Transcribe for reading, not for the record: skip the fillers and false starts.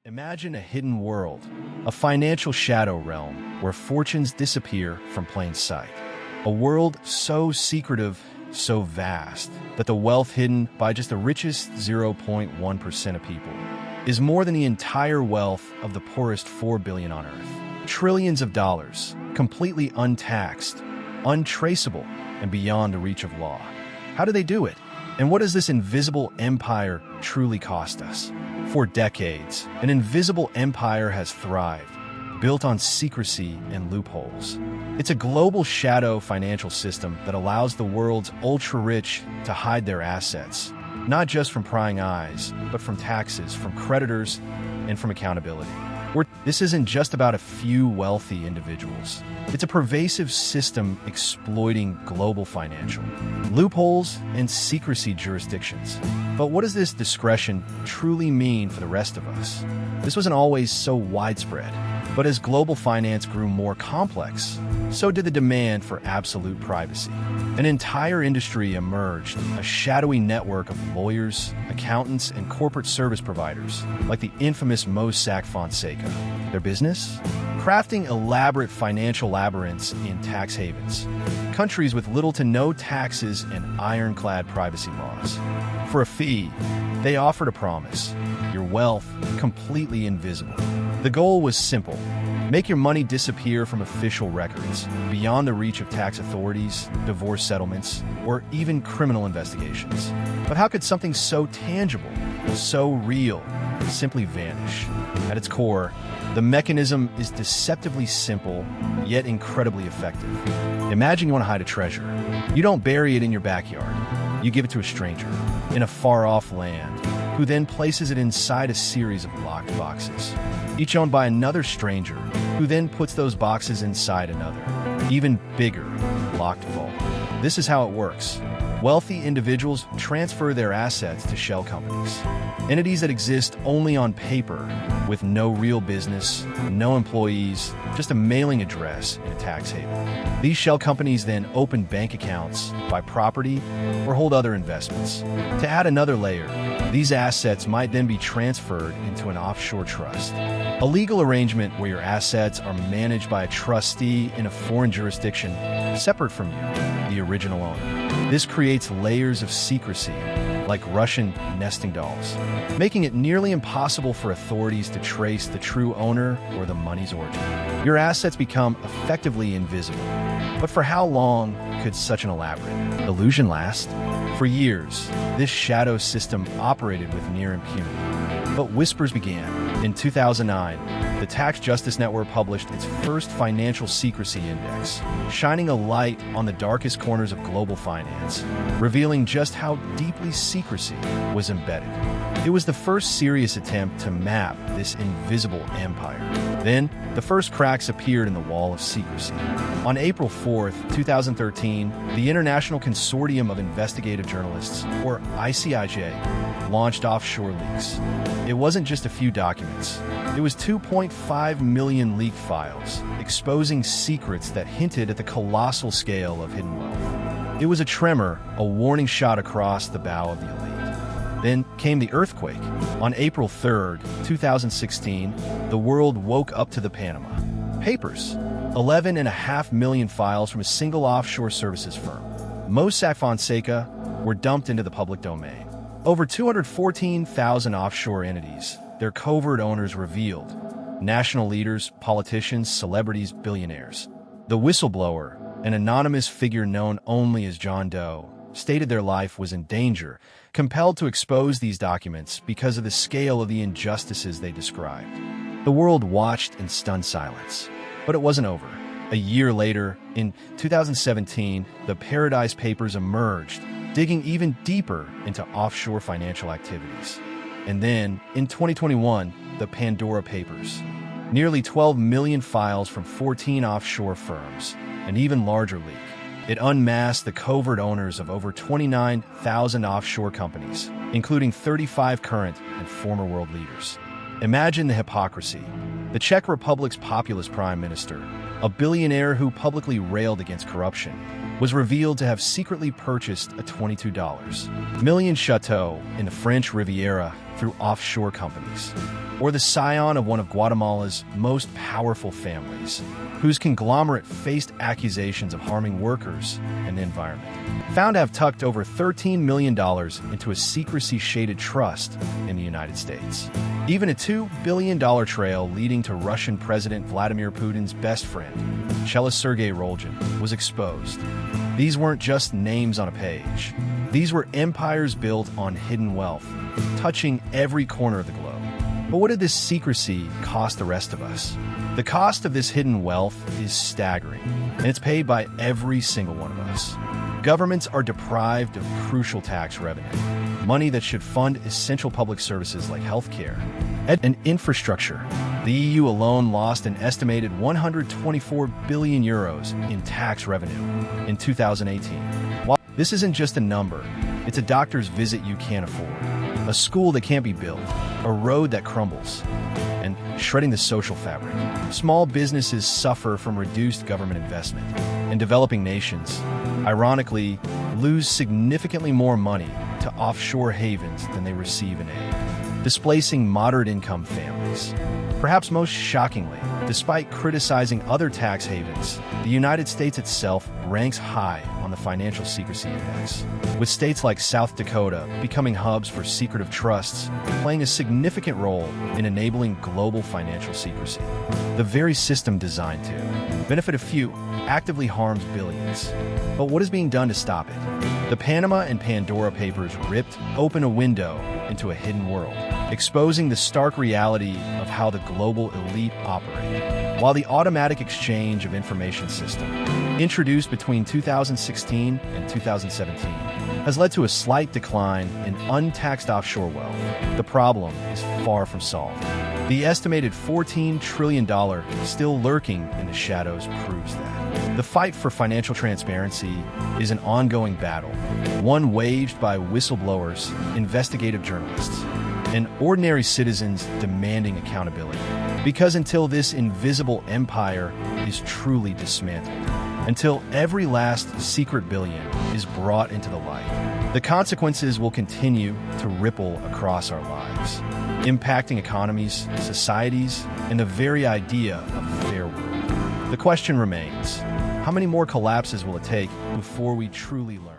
Imagine a hidden world, a financial shadow realm where fortunes disappear from plain sight. A world so secretive, so vast, that the wealth hidden by just the richest 0.1% of people is more than the entire wealth of the poorest 4 billion on Earth. Trillions of dollars, completely untaxed, untraceable, and beyond the reach of law. How do they do it? And what does this invisible empire truly cost us? For decades, an invisible empire has thrived, built on secrecy and loopholes. It's a global shadow financial system that allows the world's ultra-rich to hide their assets, not just from prying eyes, but from taxes, from creditors, and from accountability. This isn't just about a few wealthy individuals. It's a pervasive system exploiting global financial loopholes and secrecy jurisdictions. But what does this discretion truly mean for the rest of us? This wasn't always so widespread, but as global finance grew more complex, so did the demand for absolute privacy. An entire industry emerged, a shadowy network of lawyers, accountants, and corporate service providers, like the infamous Mossack Fonseca. Their business? Crafting elaborate financial labyrinths in tax havens, countries with little to no taxes and iron-clad privacy laws. For a fee, they offered a promise: your wealth completely invisible. The goal was simple: make your money disappear from official records, beyond the reach of tax authorities, divorce settlements, or even criminal investigations. But how could something so tangible, so real, simply vanish? At its core, the mechanism is deceptively simple, yet incredibly effective. Imagine you want to hide a treasure. You don't bury it in your backyard. You give it to a stranger in a far-off land, who then places it inside a series of locked boxes, each owned by another stranger, who then puts those boxes inside another, even bigger, locked vault. This is how it works. Wealthy individuals transfer their assets to shell companies, entities that exist only on paper, with no real business, no employees, just a mailing address in a tax haven. These shell companies then open bank accounts, buy property, or hold other investments. To add another layer, these assets might then be transferred into an offshore trust, a legal arrangement where your assets are managed by a trustee in a foreign jurisdiction separate from you, the original owner. This creates layers of secrecy, like Russian nesting dolls, making it nearly impossible for authorities to trace the true owner or the money's origin. Your assets become effectively invisible. But for how long could such an elaborate illusion last? For years, this shadow system operated with near impunity. But whispers began. In 2009, the Tax Justice Network published its first financial secrecy index, shining a light on the darkest corners of global finance, revealing just how deeply secrecy was embedded. It was the first serious attempt to map this invisible empire. Then, the first cracks appeared in the wall of secrecy. On April 4, 2013, the International Consortium of Investigative Journalists, or ICIJ, launched Offshore Leaks. It wasn't just a few documents. It was 2.5 million leaked files, exposing secrets that hinted at the colossal scale of hidden wealth. It was a tremor, a warning shot across the bow of the elite. Then came the earthquake. On April 3, 2016, the world woke up to the Panama Papers. 11.5 million files from a single offshore services firm, Mossack Fonseca, were dumped into the public domain. Over 214,000 offshore entities, their covert owners revealed. National leaders, politicians, celebrities, billionaires. The whistleblower, an anonymous figure known only as John Doe, stated their life was in danger, compelled to expose these documents because of the scale of the injustices they described. The world watched in stunned silence. But it wasn't over. A year later, in 2017, the Paradise Papers emerged, digging even deeper into offshore financial activities. And then, in 2021, the Pandora Papers. Nearly 12 million files from 14 offshore firms, an even larger leak. It unmasked the covert owners of over 29,000 offshore companies, including 35 current and former world leaders. Imagine the hypocrisy. The Czech Republic's populist prime minister, a billionaire who publicly railed against corruption, was revealed to have secretly purchased a $22 million chateau in the French Riviera through offshore companies, or the scion of one of Guatemala's most powerful families, whose conglomerate faced accusations of harming workers and the environment. Found to have tucked over $13 million into a secrecy-shaded trust in the United States. Even a $2 billion trail leading to Russian President Vladimir Putin's best friend, cellist Sergei Rolgin, was exposed. These weren't just names on a page. These were empires built on hidden wealth, touching every corner of the globe. But what did this secrecy cost the rest of us? The cost of this hidden wealth is staggering, and it's paid by every single one of us. Governments are deprived of crucial tax revenue, money that should fund essential public services like healthcare and infrastructure. The EU alone lost an estimated 124 billion euros in tax revenue in 2018. While this isn't just a number, it's a doctor's visit you can't afford, a school that can't be built, a road that crumbles, and shredding the social fabric. Small businesses suffer from reduced government investment, and developing nations, ironically, lose significantly more money to offshore havens than they receive in aid, displacing moderate-income families. Perhaps most shockingly, despite criticizing other tax havens, the United States itself ranks high on the Financial Secrecy Index, with states like South Dakota becoming hubs for secretive trusts, playing a significant role in enabling global financial secrecy. The very system designed to benefit a few actively harms billions. But what is being done to stop it? The Panama and Pandora Papers ripped open a window into a hidden world, exposing the stark reality of how the global elite operate. While the automatic exchange of information system, introduced between 2016 and 2017, has led to a slight decline in untaxed offshore wealth, the problem is far from solved. The estimated $14 trillion still lurking in the shadows proves that. The fight for financial transparency is an ongoing battle, one waged by whistleblowers, investigative journalists, and ordinary citizens demanding accountability. Because until this invisible empire is truly dismantled, until every last secret billion is brought into the light, the consequences will continue to ripple across our lives, impacting economies, societies, and the very idea of a fair world. The question remains, how many more collapses will it take before we truly learn?